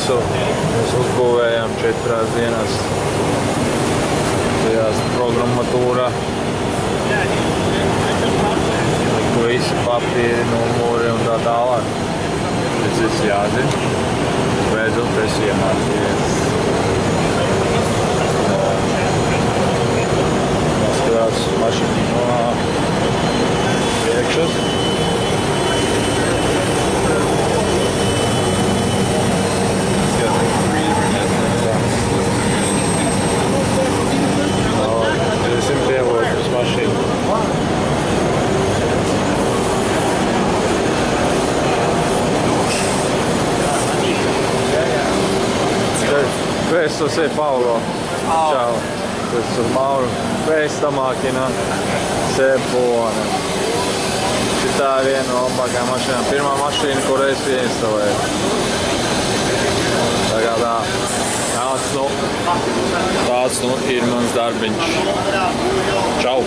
visu mēs uzbūvējām 4 dienās. Tajās programmatūra, visi papīri, numuri un tā tālāk. Tas viss jāzina. Beidzot, es iemācījos. Paskatās mašīnu no priekšas. Questo sei Paolo, ciao, questo è Mauro, questa macchina se è buona. Šitā ir viena no labākajām mašīnām, pirmā mašīna, kur es ieinstalēju. Tā kā tāds ir mans darbiņš. Čau!